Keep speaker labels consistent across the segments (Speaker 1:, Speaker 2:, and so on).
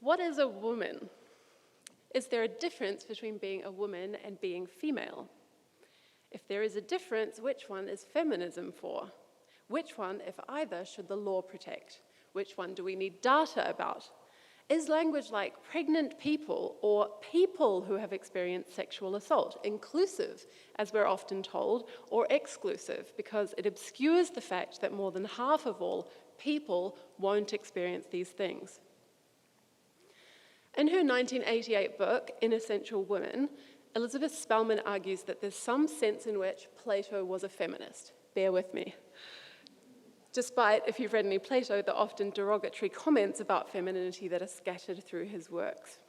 Speaker 1: What is a woman? Is there a difference between being a woman and being female? If there is a difference, which one is feminism for? Which one, if either, should the law protect? Which one do we need data about? Is language like pregnant people or people who have experienced sexual assault inclusive, as we're often told, or exclusive, because it obscures the fact that more than half of all people won't experience these things? In her 1988 book, Inessential Women, Elizabeth Spellman argues that there's some sense in which Plato was a feminist. Bear with me. Despite, if you've read any Plato, the often derogatory comments about femininity that are scattered through his works.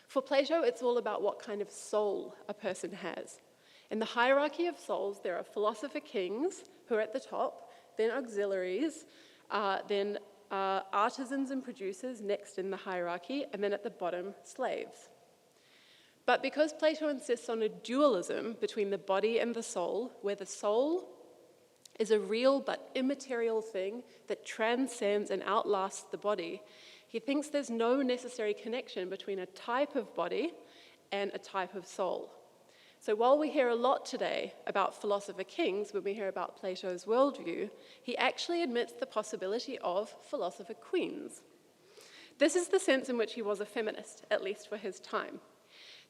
Speaker 1: For Plato, it's all about what kind of soul a person has. In the hierarchy of souls, there are philosopher kings, who are at the top, then auxiliaries, then artisans and producers next in the hierarchy, and then at the bottom, slaves. But because Plato insists on a dualism between the body and the soul, where the soul is a real but immaterial thing that transcends and outlasts the body, he thinks there's no necessary connection between a type of body and a type of soul. So while we hear a lot today about philosopher kings, when we hear about Plato's worldview, he actually admits the possibility of philosopher queens. This is the sense in which he was a feminist, at least for his time.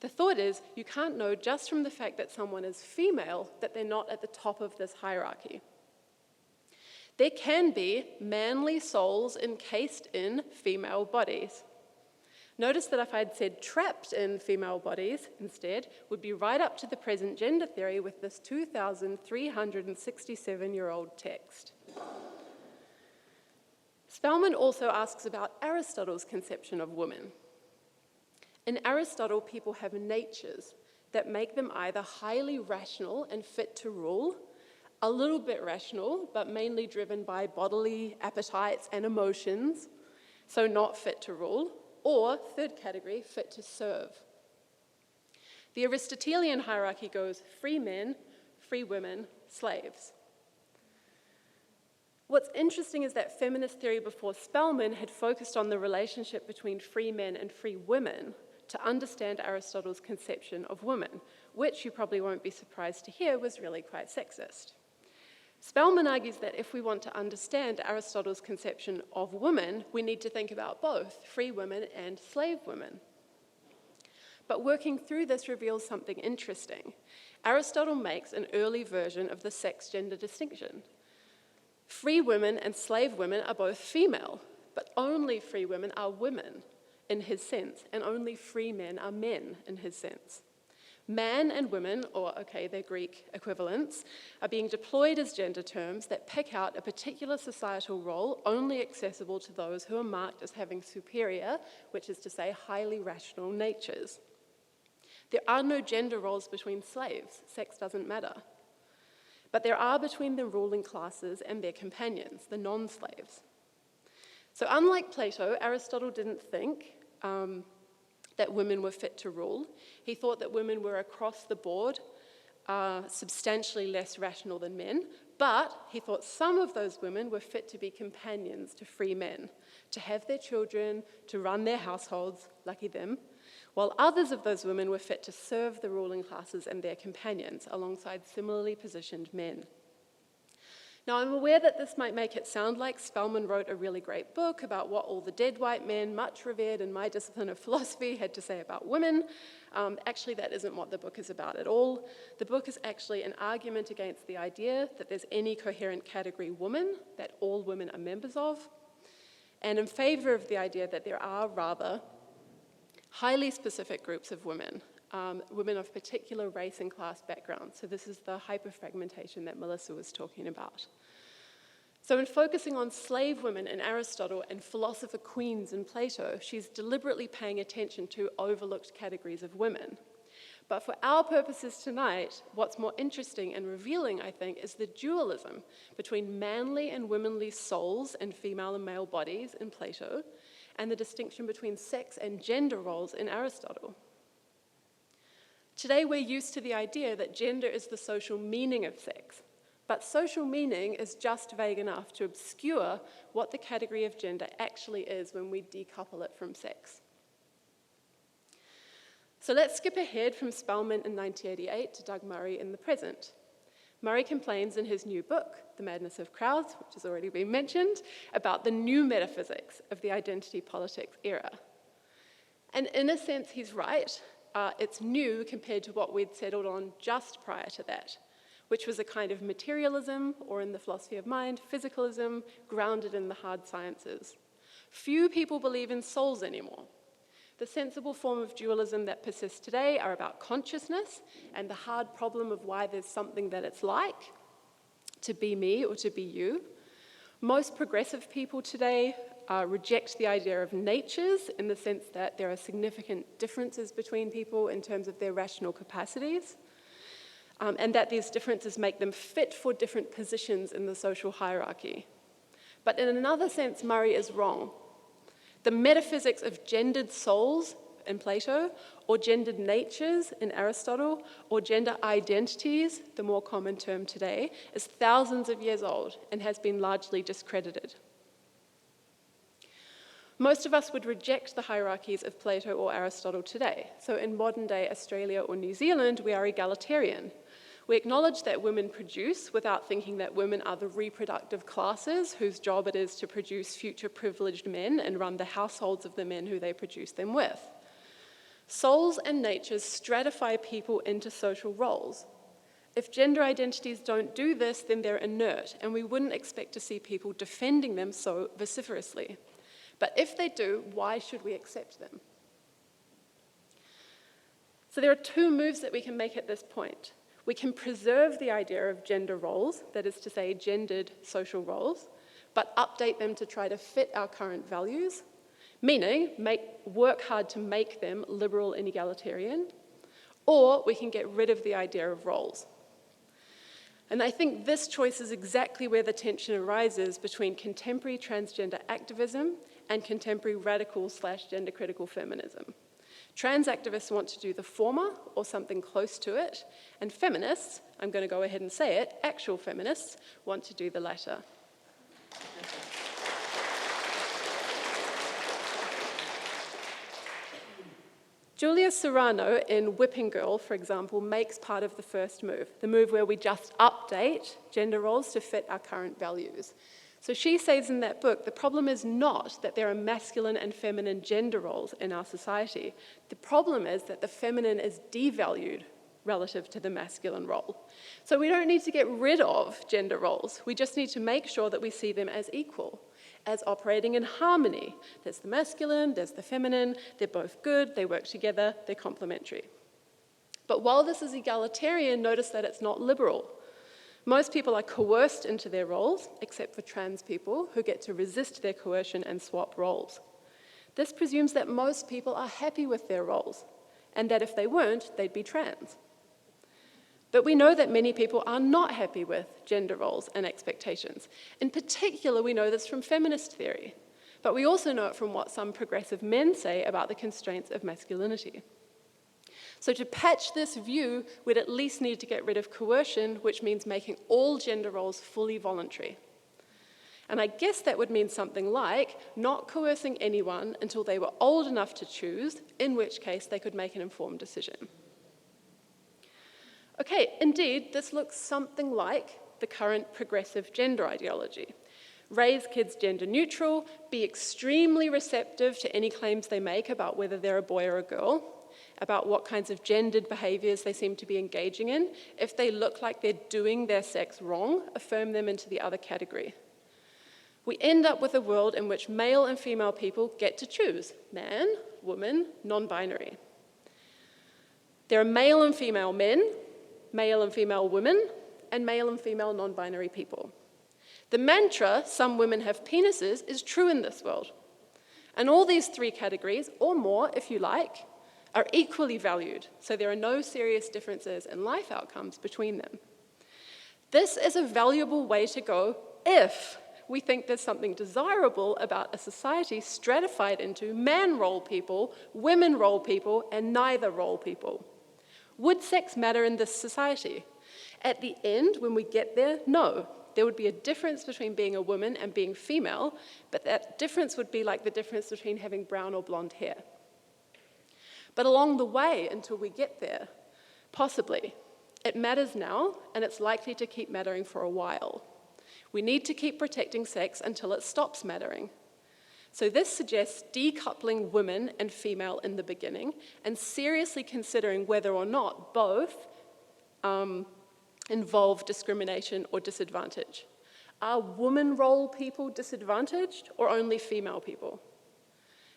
Speaker 1: The thought is, you can't know just from the fact that someone is female that they're not at the top of this hierarchy. There can be manly souls encased in female bodies. Notice that if I'd said trapped in female bodies instead, would be right up to the present gender theory with this 2,367-year-old text. Spellman also asks about Aristotle's conception of women. In Aristotle, people have natures that make them either highly rational and fit to rule, a little bit rational, but mainly driven by bodily appetites and emotions, so not fit to rule, or, third category, fit to serve. The Aristotelian hierarchy goes free men, free women, slaves. What's interesting is that feminist theory before Spellman had focused on the relationship between free men and free women to understand Aristotle's conception of women, which you probably won't be surprised to hear was really quite sexist. Spellman argues that if we want to understand Aristotle's conception of women, we need to think about both free women and slave women. But working through this reveals something interesting. Aristotle makes an early version of the sex-gender distinction. Free women and slave women are both female, but only free women are women in his sense, and only free men are men in his sense. Man and women, or their Greek equivalents, are being deployed as gender terms that pick out a particular societal role only accessible to those who are marked as having superior, which is to say highly rational natures. There are no gender roles between slaves. Sex doesn't matter. But there are between the ruling classes and their companions, the non-slaves. So unlike Plato, Aristotle didn't think that women were fit to rule. He thought that women were across the board substantially less rational than men, but he thought some of those women were fit to be companions to free men, to have their children, to run their households, lucky them, while others of those women were fit to serve the ruling classes and their companions alongside similarly positioned men. Now, I'm aware that this might make it sound like Spellman wrote a really great book about what all the dead white men, much revered in my discipline of philosophy, had to say about women. Actually, that isn't what the book is about at all. The book is actually an argument against the idea that there's any coherent category woman, that all women are members of, and in favor of the idea that there are rather highly specific groups of women, women of particular race and class backgrounds. So this is the hyperfragmentation that Melissa was talking about. So in focusing on slave women in Aristotle and philosopher queens in Plato, she's deliberately paying attention to overlooked categories of women. But for our purposes tonight, what's more interesting and revealing, I think, is the dualism between manly and womanly souls and female and male bodies in Plato, and the distinction between sex and gender roles in Aristotle. Today, we're used to the idea that gender is the social meaning of sex, But social meaning is just vague enough to obscure what the category of gender actually is when we decouple it from sex. So let's skip ahead from Spellman in 1988 to Doug Murray in the present. Murray complains in his new book, The Madness of Crowds, which has already been mentioned, about the new metaphysics of the identity politics era. And in a sense, he's right. It's new compared to what we'd settled on just prior to that, which was a kind of materialism, or in the philosophy of mind, physicalism, grounded in the hard sciences. Few people believe in souls anymore. The sensible form of dualism that persists today are about consciousness and the hard problem of why there's something that it's like to be me or to be you. Most progressive people today reject the idea of natures in the sense that there are significant differences between people in terms of their rational capacities, and that these differences make them fit for different positions in the social hierarchy. But in another sense, Murray is wrong. The metaphysics of gendered souls in Plato, or gendered natures in Aristotle, or gender identities, the more common term today, is thousands of years old and has been largely discredited. Most of us would reject the hierarchies of Plato or Aristotle today. So in modern-day Australia or New Zealand, we are egalitarian. We acknowledge that women produce without thinking that women are the reproductive classes whose job it is to produce future privileged men and run the households of the men who they produce them with. Souls and natures stratify people into social roles. If gender identities don't do this, then they're inert, and we wouldn't expect to see people defending them so vociferously. But if they do, why should we accept them? So there are two moves that we can make at this point. We can preserve the idea of gender roles, that is to say, gendered social roles, but update them to try to fit our current values, meaning work hard to make them liberal and egalitarian, or we can get rid of the idea of roles. And I think this choice is exactly where the tension arises between contemporary transgender activism and contemporary radical/gender critical feminism. Trans activists want to do the former, or something close to it, and feminists, I'm going to go ahead and say it, actual feminists, want to do the latter. Julia Serrano in Whipping Girl, for example, makes part of the first move, the move where we just update gender roles to fit our current values. So she says in that book, the problem is not that there are masculine and feminine gender roles in our society. The problem is that the feminine is devalued relative to the masculine role. So we don't need to get rid of gender roles. We just need to make sure that we see them as equal, as operating in harmony. There's the masculine, there's the feminine, they're both good, they work together, they're complementary. But while this is egalitarian, notice that it's not liberal. Most people are coerced into their roles, except for trans people, who get to resist their coercion and swap roles. This presumes that most people are happy with their roles, and that if they weren't, they'd be trans. But we know that many people are not happy with gender roles and expectations. In particular, we know this from feminist theory, but we also know it from what some progressive men say about the constraints of masculinity. So to patch this view, we'd at least need to get rid of coercion, which means making all gender roles fully voluntary. And I guess that would mean something like not coercing anyone until they were old enough to choose, in which case they could make an informed decision. Okay, indeed, this looks something like the current progressive gender ideology. Raise kids gender neutral, be extremely receptive to any claims they make about whether they're a boy or a girl, about what kinds of gendered behaviors they seem to be engaging in. If they look like they're doing their sex wrong, affirm them into the other category. We end up with a world in which male and female people get to choose man, woman, non-binary. There are male and female men, male and female women, and male and female non-binary people. The mantra, some women have penises, is true in this world. And all these three categories, or more if you like, are equally valued, so there are no serious differences in life outcomes between them. This is a valuable way to go if we think there's something desirable about a society stratified into man role people, women role people, and neither role people. Would sex matter in this society? At the end, when we get there, no. There would be a difference between being a woman and being female, but that difference would be like the difference between having brown or blonde hair. But along the way, until we get there, possibly, it matters now, and it's likely to keep mattering for a while. We need to keep protecting sex until it stops mattering. So this suggests decoupling women and female in the beginning, and seriously considering whether or not both involve discrimination or disadvantage. Are woman role people disadvantaged, or only female people?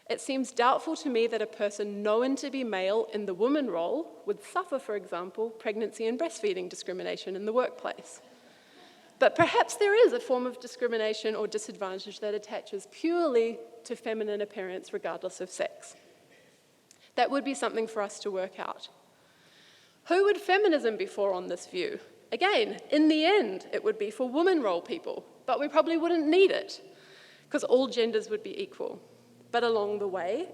Speaker 1: It seems doubtful to me that a person known to be male in the woman role would suffer, for example, pregnancy and breastfeeding discrimination in the workplace. But perhaps there is a form of discrimination or disadvantage that attaches purely to feminine appearance regardless of sex. That would be something for us to work out. Who would feminism be for on this view? Again, in the end, it would be for woman role people, but we probably wouldn't need it because all genders would be equal. But along the way,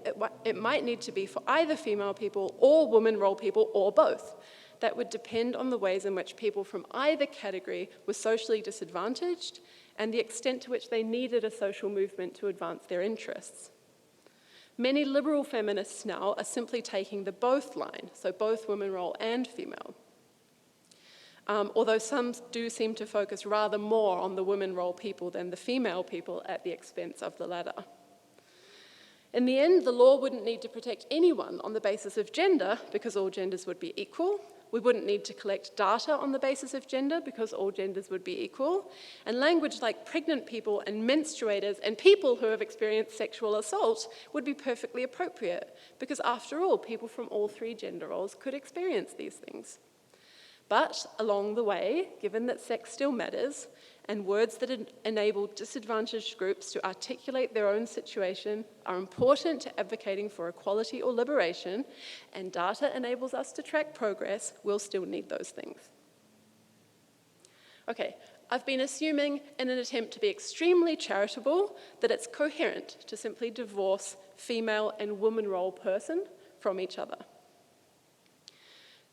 Speaker 1: it might need to be for either female people or woman role people or both. That would depend on the ways in which people from either category were socially disadvantaged and the extent to which they needed a social movement to advance their interests. Many liberal feminists now are simply taking the both line, so both woman role and female. Although some do seem to focus rather more on the woman role people than the female people at the expense of the latter. In the end, the law wouldn't need to protect anyone on the basis of gender because all genders would be equal. We wouldn't need to collect data on the basis of gender because all genders would be equal. And language like pregnant people and menstruators and people who have experienced sexual assault would be perfectly appropriate because after all, people from all three gender roles could experience these things. But along the way, given that sex still matters, and words that enable disadvantaged groups to articulate their own situation are important to advocating for equality or liberation, and data enables us to track progress, we'll still need those things. Okay, I've been assuming in an attempt to be extremely charitable that it's coherent to simply divorce female and woman role person from each other.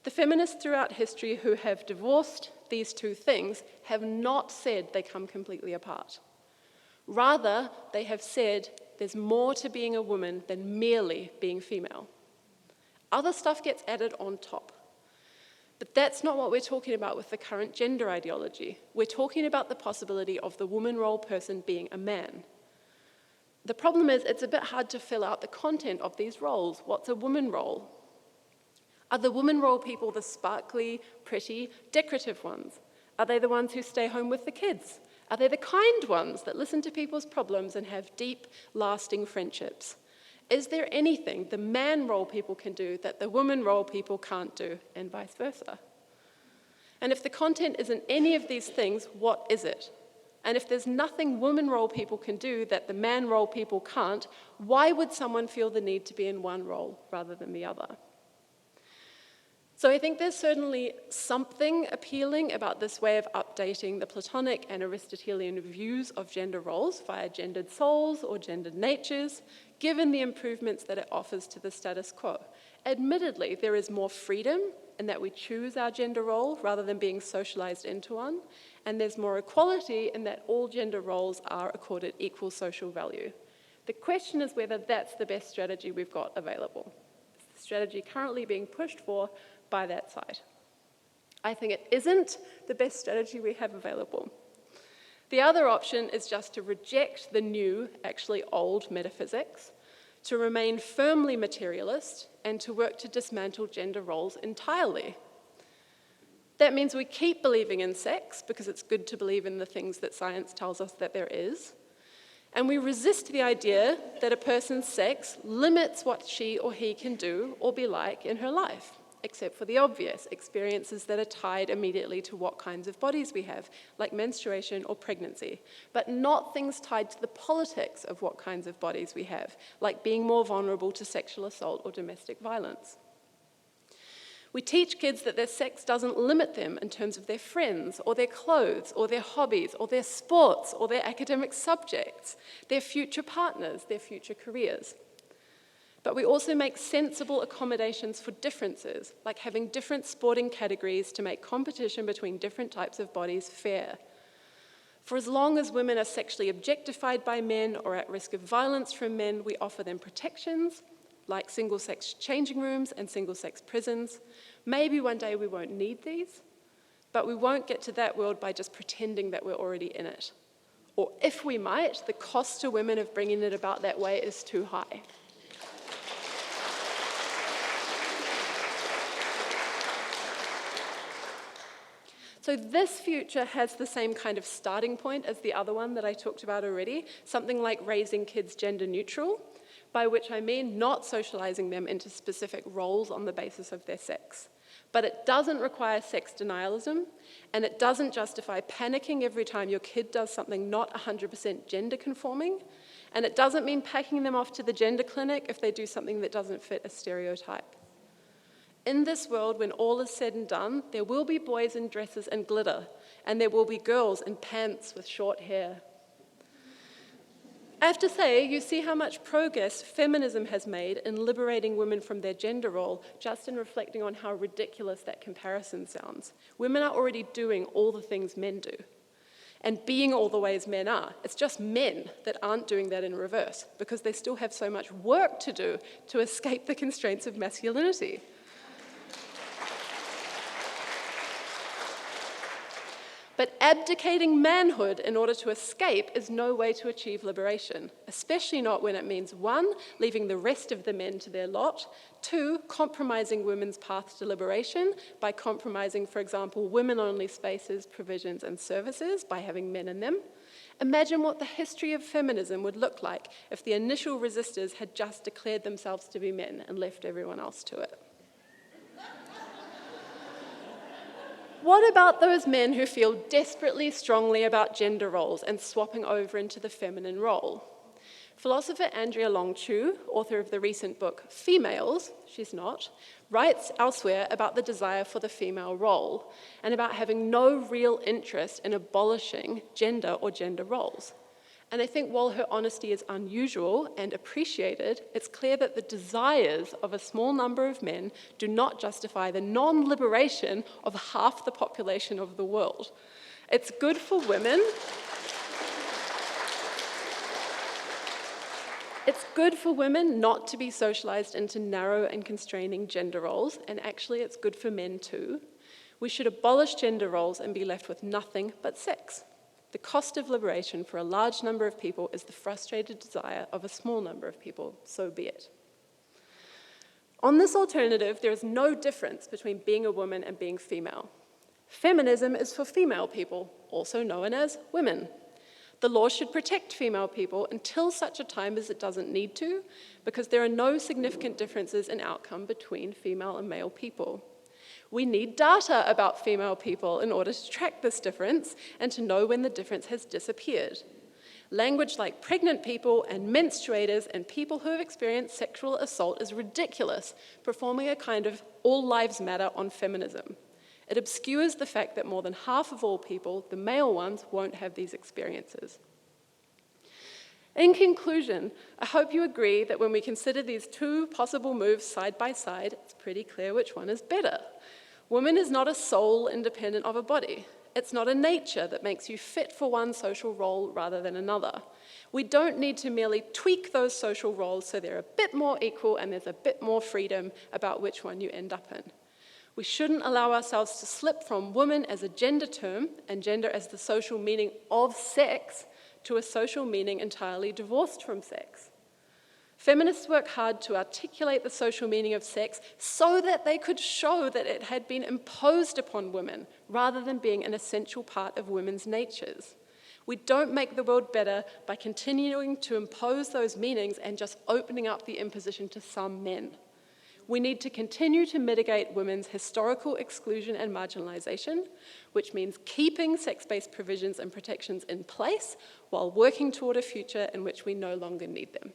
Speaker 1: The feminists throughout history who have divorced these two things have not said they come completely apart. Rather, they have said there's more to being a woman than merely being female. Other stuff gets added on top. But that's not what we're talking about with the current gender ideology. We're talking about the possibility of the woman role person being a man. The problem is it's a bit hard to fill out the content of these roles. What's a woman role? Are the woman role people the sparkly, pretty, decorative ones? Are they the ones who stay home with the kids? Are they the kind ones that listen to people's problems and have deep, lasting friendships? Is there anything the man role people can do that the woman role people can't do, and vice versa? And if the content isn't any of these things, what is it? And if there's nothing woman role people can do that the man role people can't, why would someone feel the need to be in one role rather than the other? So I think there's certainly something appealing about this way of updating the Platonic and Aristotelian views of gender roles via gendered souls or gendered natures, given the improvements that it offers to the status quo. Admittedly, there is more freedom in that we choose our gender role rather than being socialized into one, and there's more equality in that all gender roles are accorded equal social value. The question is whether that's the best strategy we've got available. It's the strategy currently being pushed for by that side. I think it isn't the best strategy we have available. The other option is just to reject the new, actually old metaphysics, to remain firmly materialist, and to work to dismantle gender roles entirely. That means we keep believing in sex, because it's good to believe in the things that science tells us that there is, and we resist the idea that a person's sex limits what she or he can do or be like in her life, except for the obvious experiences that are tied immediately to what kinds of bodies we have, like menstruation or pregnancy, but not things tied to the politics of what kinds of bodies we have, like being more vulnerable to sexual assault or domestic violence. We teach kids that their sex doesn't limit them in terms of their friends, or their clothes, or their hobbies, or their sports, or their academic subjects, their future partners, their future careers. But we also make sensible accommodations for differences, like having different sporting categories to make competition between different types of bodies fair. For as long as women are sexually objectified by men or at risk of violence from men, we offer them protections, like single-sex changing rooms and single-sex prisons. Maybe one day we won't need these, but we won't get to that world by just pretending that we're already in it. Or if we might, the cost to women of bringing it about that way is too high. So this future has the same kind of starting point as the other one that I talked about already, something like raising kids gender neutral, by which I mean not socializing them into specific roles on the basis of their sex. But it doesn't require sex denialism, and it doesn't justify panicking every time your kid does something not 100% gender conforming, and it doesn't mean packing them off to the gender clinic if they do something that doesn't fit a stereotype. In this world, when all is said and done, there will be boys in dresses and glitter, and there will be girls in pants with short hair. I have to say, you see how much progress feminism has made in liberating women from their gender role, just in reflecting on how ridiculous that comparison sounds. Women are already doing all the things men do, and being all the ways men are. It's just men that aren't doing that in reverse, because they still have so much work to do to escape the constraints of masculinity. But abdicating manhood in order to escape is no way to achieve liberation, especially not when it means 1, leaving the rest of the men to their lot, 2, compromising women's path to liberation by compromising, for example, women-only spaces, provisions, and services by having men in them. Imagine what the history of feminism would look like if the initial resistors had just declared themselves to be men and left everyone else to it. What about those men who feel desperately strongly about gender roles and swapping over into the feminine role? Philosopher Andrea Long-Chu, author of the recent book Females, she's not, writes elsewhere about the desire for the female role and about having no real interest in abolishing gender or gender roles. And I think while her honesty is unusual and appreciated, it's clear that the desires of a small number of men do not justify the non-liberation of half the population of the world. It's good for women. It's good for women not to be socialized into narrow and constraining gender roles, and actually it's good for men too. We should abolish gender roles and be left with nothing but sex. The cost of liberation for a large number of people is the frustrated desire of a small number of people, so be it. On this alternative, there is no difference between being a woman and being female. Feminism is for female people, also known as women. The law should protect female people until such a time as it doesn't need to, because there are no significant differences in outcome between female and male people. We need data about female people in order to track this difference and to know when the difference has disappeared. Language like pregnant people and menstruators and people who have experienced sexual assault is ridiculous, performing a kind of all lives matter on feminism. It obscures the fact that more than half of all people, the male ones, won't have these experiences. In conclusion, I hope you agree that when we consider these two possible moves side by side, it's pretty clear which one is better. Woman is not a soul independent of a body. It's not a nature that makes you fit for one social role rather than another. We don't need to merely tweak those social roles so they're a bit more equal and there's a bit more freedom about which one you end up in. We shouldn't allow ourselves to slip from woman as a gender term and gender as the social meaning of sex to a social meaning entirely divorced from sex. Feminists work hard to articulate the social meaning of sex so that they could show that it had been imposed upon women rather than being an essential part of women's natures. We don't make the world better by continuing to impose those meanings and just opening up the imposition to some men. We need to continue to mitigate women's historical exclusion and marginalization, which means keeping sex-based provisions and protections in place while working toward a future in which we no longer need them.